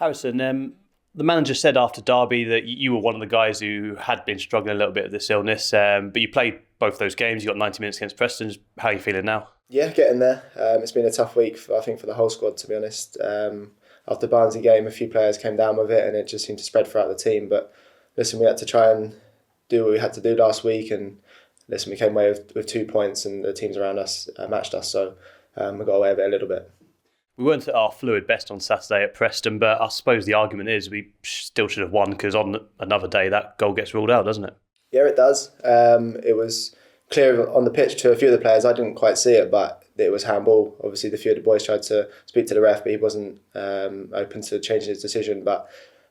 Harrison, the manager said after Derby that you were one of the guys who had been struggling a little bit with this illness, but you played both those games. You got 90 minutes against Preston. How are you feeling now? Yeah, getting there. It's been a tough week, I think, for the whole squad, to be honest. After the Barnsley game, a few players came down with it and it just seemed to spread throughout the team. But listen, we had to try and do what we had to do last week, and listen, we came away with 2 points and the teams around us matched us, so we got away with it a little bit. We weren't at our fluid best on Saturday at Preston, but I suppose the argument is we still should have won because on another day that goal gets ruled out, doesn't it? Yeah, it does. It was clear on the pitch to a few of the players. I didn't quite see it, but it was handball. Obviously, the few of the boys tried to speak to the ref, but he wasn't open to changing his decision. But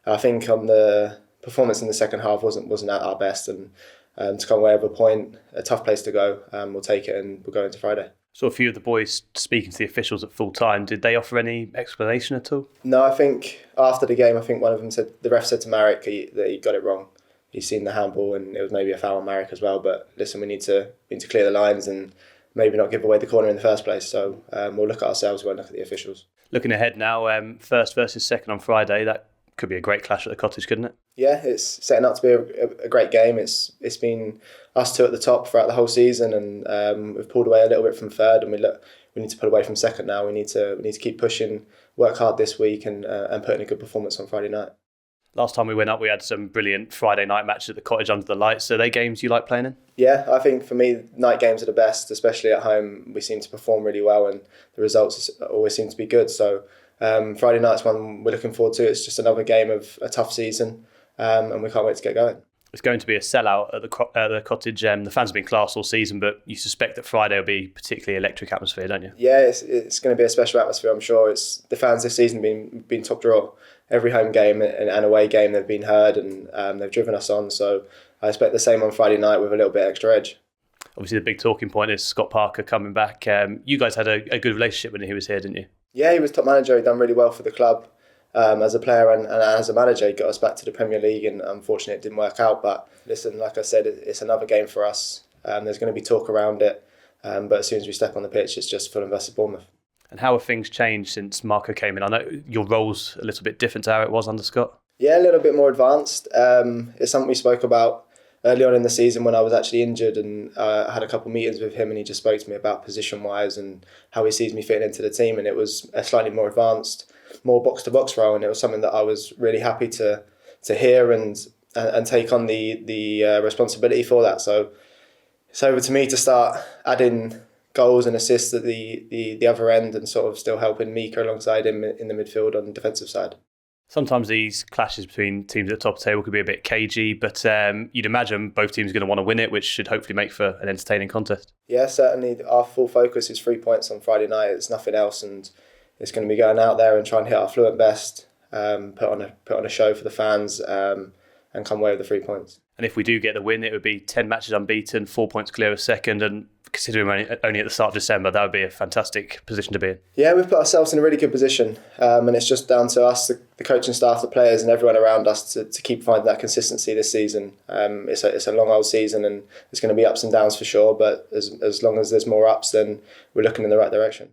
I think on the performance in the second half wasn't at our best, and to come away with a point, a tough place to go. We'll take it and we'll go into Friday. So a few of the boys speaking to the officials at full time, did they offer any explanation at all? No, I think after the game, one of them said, the ref said to Marek that he got it wrong. He's seen the handball and it was maybe a foul on Marek as well. But listen, we need to clear the lines and maybe not give away the corner in the first place. So we'll look at ourselves, we won't look at the officials. Looking ahead now, first versus second on Friday, that could be a great clash at the Cottage, couldn't it? Yeah, it's setting up to be a great game. It's been us two at the top throughout the whole season, and we've pulled away a little bit from third, and we need to pull away from second now. We need to keep pushing, work hard this week, and put in a good performance on Friday night. Last time we went up, we had some brilliant Friday night matches at the Cottage under the lights. Are they games you like playing in? Yeah, I think for me, night games are the best, especially at home. We seem to perform really well, and the results always seem to be good. So Friday night's one we're looking forward to. It's just another game of a tough season, and we can't wait to get going. It's going to be a sellout at the Cottage. The fans have been class all season, but you suspect that Friday will be particularly electric atmosphere, don't you? Yeah, it's going to be a special atmosphere, I'm sure. It's the fans this season been top draw. Every home game and away game they've been heard, and they've driven us on. So I expect the same on Friday night with a little bit extra edge. Obviously, the big talking point is Scott Parker coming back. You guys had a good relationship when he was here, didn't you? Yeah, he was top manager. He'd done really well for the club as a player and as a manager. He got us back to the Premier League, and unfortunately it didn't work out. But listen, like I said, it's another game for us. There's going to be talk around it, but as soon as we step on the pitch, it's just Fulham versus Bournemouth. And how have things changed since Marco came in? I know your role's a little bit different to how it was under Scott. Yeah, a little bit more advanced. It's something we spoke about early on in the season when I was actually injured, and I had a couple of meetings with him, and he just spoke to me about position-wise and how he sees me fitting into the team, and it was a slightly more advanced, more box-to-box role, and it was something that I was really happy to hear and take on the responsibility for that. So it's over to me to start adding goals and assists at the other end and sort of still helping Mika alongside him in the midfield on the defensive side. Sometimes these clashes between teams at the top of the table could be a bit cagey, but you'd imagine both teams are going to want to win it, which should hopefully make for an entertaining contest. Yeah, certainly. Our full focus is 3 points on Friday night. It's nothing else, and it's going to be going out there and trying to hit our fluent best, put on a show for the fans, and come away with the 3 points. And if we do get the win, it would be 10 matches unbeaten, 4 points clear of second, and considering we're only at the start of December, that would be a fantastic position to be in. Yeah, we've put ourselves in a really good position, and it's just down to us, the coaching staff, the players, and everyone around us to keep finding that consistency this season. It's a long old season, and there's going to be ups and downs for sure, but as long as there's more ups, then we're looking in the right direction.